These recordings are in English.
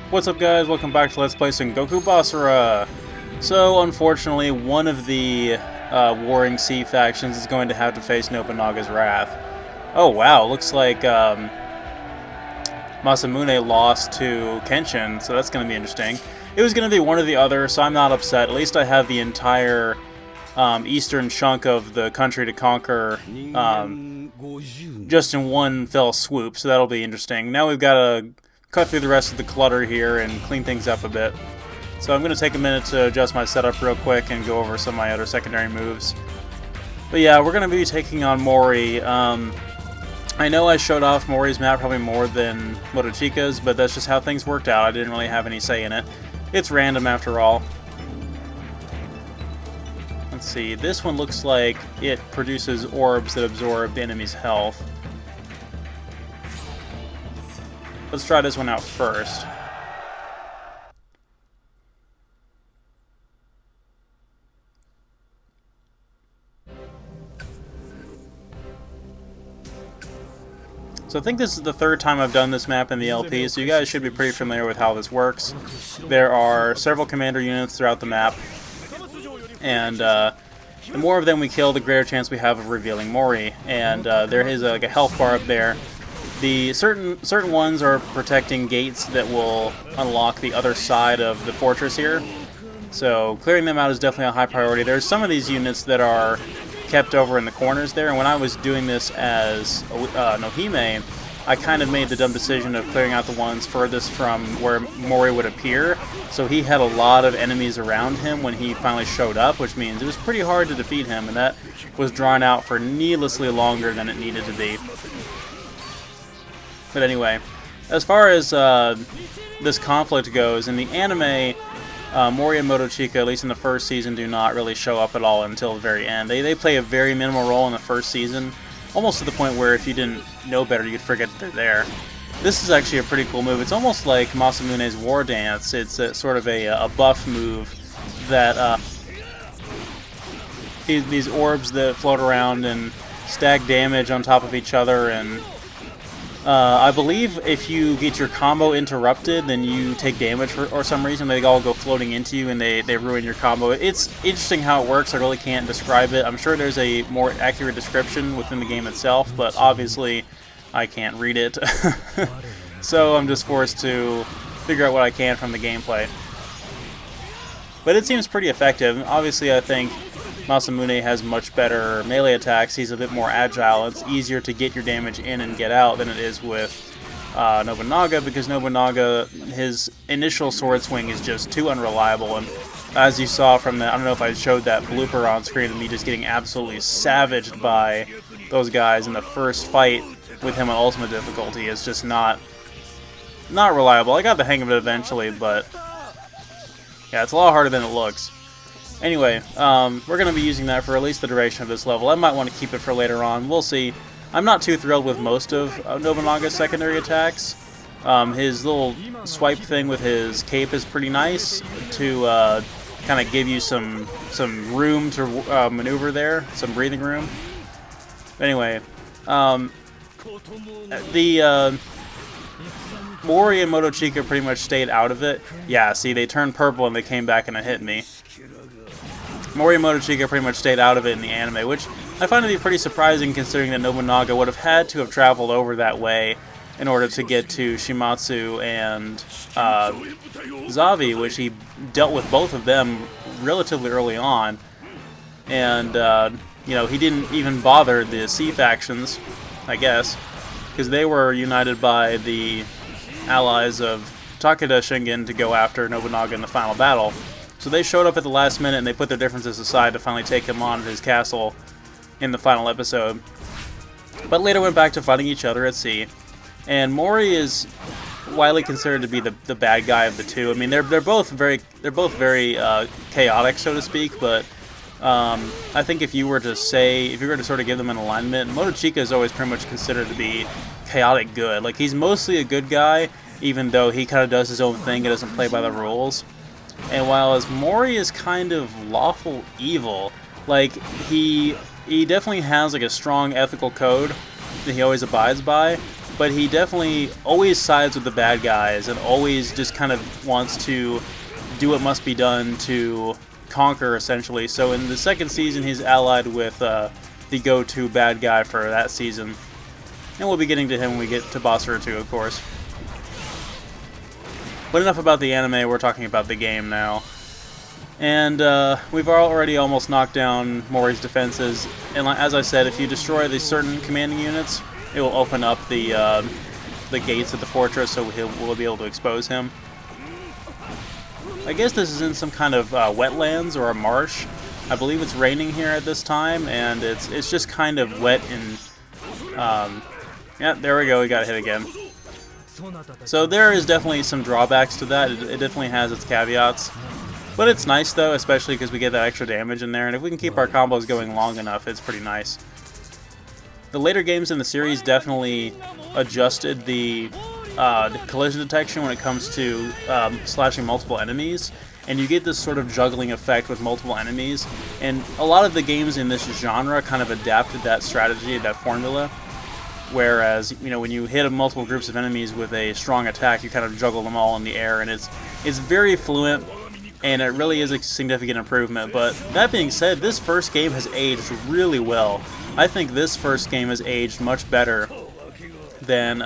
What's up, guys? Welcome back to Let's Play Sengoku Basara. So, unfortunately, one of the warring sea factions is going to have to face Nobunaga's wrath. Oh wow, looks like Masamune lost to Kenshin, so that's going to be interesting. It was going to be one or the other, so I'm not upset. At least I have the entire eastern chunk of the country to conquer just in one fell swoop, so that'll be interesting. Now we've got to cut through the rest of the clutter here and clean things up a bit. So I'm going to take a minute to adjust my setup real quick and go over some of my other secondary moves. But yeah, we're going to be taking on Mori. I know I showed off Mori's map probably more than Motochika's, but that's just how things worked out. I didn't really have any say in it. It's random after all. Let's see, this one looks like it produces orbs that absorb the enemy's health. Let's try this one out first. So I think this is the third time I've done this map in the LP, so you guys should be pretty familiar with how this works. There are several commander units throughout the map, and the more of them we kill, the greater chance we have of revealing Mori. And there is like a health bar up there. The certain ones are protecting gates that will unlock the other side of the fortress here. So clearing them out is definitely a high priority. There's some of these units that are kept over in the corners there, and when I was doing this as Nohime, I kind of made the dumb decision of clearing out the ones furthest from where Mori would appear. So he had a lot of enemies around him when he finally showed up, which means it was pretty hard to defeat him, and that was drawn out for needlessly longer than it needed to be. But anyway, as far as this conflict goes, in the anime, Mori and Motochika, at least in the first season, do not really show up at all until the very end. They play a very minimal role in the first season, almost to the point where if you didn't know better, you'd forget that they're there. This is actually a pretty cool move. It's almost like Masamune's War Dance. It's sort of a buff move that these orbs that float around and stack damage on top of each other, and I believe if you get your combo interrupted, then you take damage for some reason. They all go floating into you and they ruin your combo. It's interesting how it works. I really can't describe it. I'm sure there's a more accurate description within the game itself, but obviously I can't read it. So I'm just forced to figure out what I can from the gameplay. But it seems pretty effective. Obviously, I think Masamune has much better melee attacks. He's a bit more agile. It's easier to get your damage in and get out than it is with Nobunaga, because Nobunaga, his initial sword swing is just too unreliable. And as you saw from the, I don't know if I showed that blooper on screen of me just getting absolutely savaged by those guys in the first fight with him on ultimate difficulty, is just not reliable. I got the hang of it eventually, but yeah, it's a lot harder than it looks. Anyway, we're going to be using that for at least the duration of this level. I might want to keep it for later on. We'll see. I'm not too thrilled with most of Nobunaga's secondary attacks. His little swipe thing with his cape is pretty nice to kind of give you some room to maneuver there, some breathing room. Anyway, the Mori and Motochika pretty much stayed out of it. Yeah, see, they turned purple and they came back and it hit me. Mori and Motochika pretty much stayed out of it in the anime, which I find to be pretty surprising considering that Nobunaga would have had to have traveled over that way in order to get to Shimatsu and Zavi, which he dealt with both of them relatively early on. And, you know, he didn't even bother the sea factions, I guess, because they were united by the allies of Takeda Shingen to go after Nobunaga in the final battle. So they showed up at the last minute and they put their differences aside to finally take him on at his castle in the final episode. But later went back to fighting each other at sea. And Mori is widely considered to be the bad guy of the two. I mean, they're both very chaotic, so to speak. But I think if you were to sort of give them an alignment, Motochika is always pretty much considered to be chaotic good. Like, he's mostly a good guy, even though he kind of does his own thing and doesn't play by the rules. And while as Mori is kind of lawful evil, like, he definitely has like a strong ethical code that he always abides by, but he definitely always sides with the bad guys and always just kind of wants to do what must be done to conquer, essentially. So in the second season, he's allied with the go-to bad guy for that season. And we'll be getting to him when we get to Basara 2, of course. But enough about the anime, we're talking about the game now. And we've already almost knocked down Mori's defenses. And as I said, if you destroy the certain commanding units, it will open up the gates of the fortress, so we'll be able to expose him. I guess this is in some kind of wetlands or a marsh. I believe it's raining here at this time, and it's just kind of wet and... yeah, there we go, we got hit again. So there is definitely some drawbacks to that. It definitely has its caveats. But it's nice, though, especially because we get that extra damage in there, and if we can keep our combos going long enough, it's pretty nice. The later games in the series definitely adjusted the collision detection when it comes to slashing multiple enemies, and you get this sort of juggling effect with multiple enemies, and a lot of the games in this genre kind of adapted that strategy, that formula, whereas, you know, when you hit multiple groups of enemies with a strong attack, you kind of juggle them all in the air, and it's very fluent, and it really is a significant improvement. But that being said, this first game has aged really well. I think this first game has aged much better than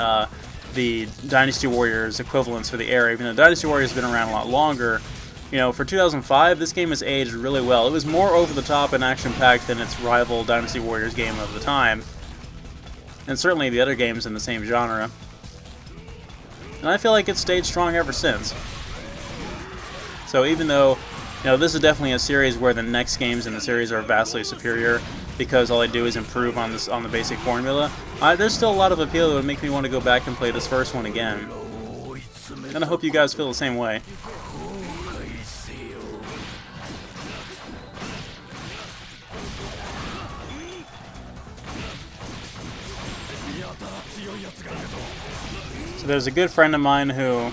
the Dynasty Warriors equivalents for the era. Even though Dynasty Warriors have been around a lot longer, you know, for 2005, this game has aged really well. It was more over the top and action-packed than its rival Dynasty Warriors game of the time, and certainly the other games in the same genre. And I feel like it's stayed strong ever since. So even though, you know, this is definitely a series where the next games in the series are vastly superior because all they do is improve on the basic formula, there's still a lot of appeal that would make me want to go back and play this first one again. And I hope you guys feel the same way. So there's a good friend of mine who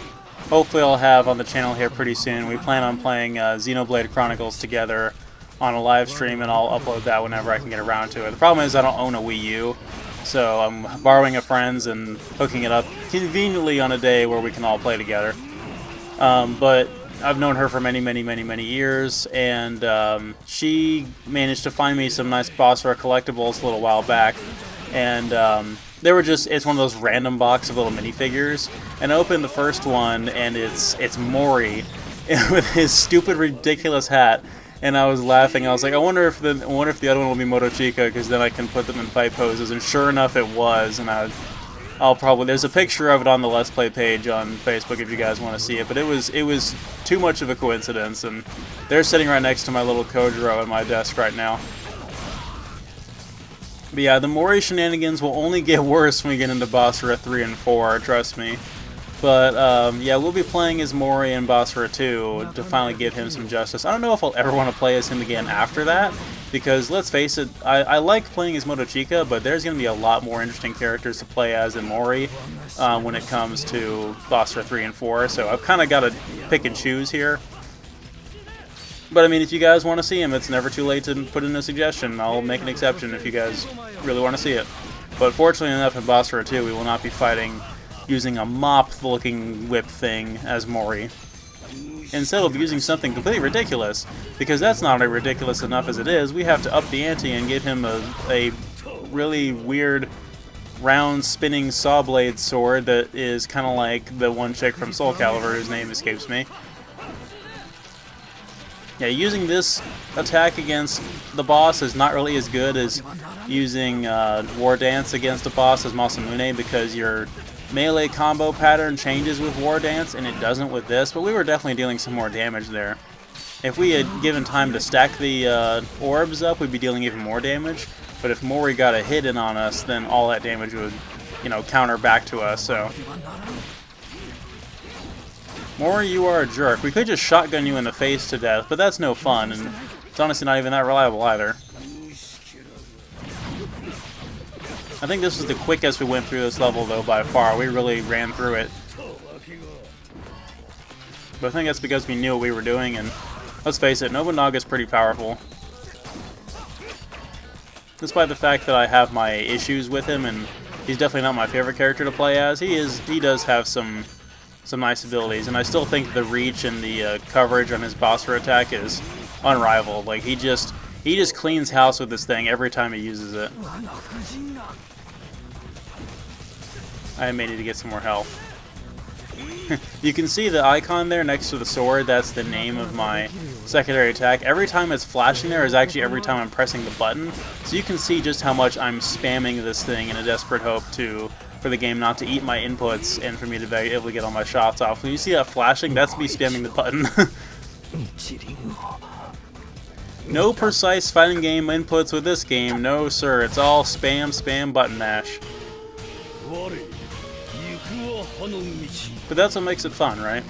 hopefully I'll have on the channel here pretty soon. We plan on playing Xenoblade Chronicles together on a live stream, and I'll upload that whenever I can get around to it. The problem is I don't own a Wii U, so I'm borrowing a friend's and hooking it up conveniently on a day where we can all play together. But I've known her for many, many, many, many years, and she managed to find me some nice Basara collectibles a little while back, and they were just, it's one of those random box of little minifigures, and I opened the first one, and it's Mori with his stupid, ridiculous hat, and I was laughing. I was like, I wonder if the other one will be Motochika, because then I can put them in fight poses, and sure enough, it was, and I'll probably, there's a picture of it on the Let's Play page on Facebook if you guys want to see it, but it was too much of a coincidence, and they're sitting right next to my little Kojiro at my desk right now. But yeah, the Mori shenanigans will only get worse when we get into Basara 3 and 4, trust me. But yeah, we'll be playing as Mori in Basara 2 to finally give him some justice. I don't know if I'll ever want to play as him again after that, because let's face it, I like playing as Motochika, but there's going to be a lot more interesting characters to play as than Mori when it comes to Basara 3 and 4, so I've kind of got to pick and choose here. But I mean, if you guys want to see him, it's never too late to put in a suggestion. I'll make an exception if you guys really want to see it. But fortunately enough, in Basara 2, we will not be fighting using a mop-looking whip thing as Mori. Instead, we'll be using something completely ridiculous, because that's not already ridiculous enough as it is. We have to up the ante and give him a really weird, round, spinning saw blade sword that is kind of like the one chick from Soul Calibur, whose name escapes me. Yeah, using this attack against the boss is not really as good as using War Dance against a boss as Masamune, because your melee combo pattern changes with War Dance, and it doesn't with this, but we were definitely dealing some more damage there. If we had given time to stack the orbs up, we'd be dealing even more damage, but if Mori got a hit in on us, then all that damage would, you know, counter back to us, so... Mori, you are a jerk. We could just shotgun you in the face to death, but that's no fun, and it's honestly not even that reliable either. I think this was the quickest we went through this level, though, by far. We really ran through it. But I think that's because we knew what we were doing, and let's face it, Nobunaga's pretty powerful. Despite the fact that I have my issues with him, and He's definitely not my favorite character to play as. He does have some nice abilities, and I still think the reach and the coverage on his Basara attack is unrivaled. Like he just cleans house with this thing every time he uses it. I may need to get some more health. You can see the icon there next to the sword. That's the name of my secondary attack. Every time it's flashing there is actually every time I'm pressing the button. So you can see just how much I'm spamming this thing in a desperate hope for the game not to eat my inputs and for me to be able to get all my shots off. When you see that flashing, that's me spamming the button. No precise fighting game inputs with this game. No, sir. It's all spam, spam, button mash. But that's what makes it fun, right?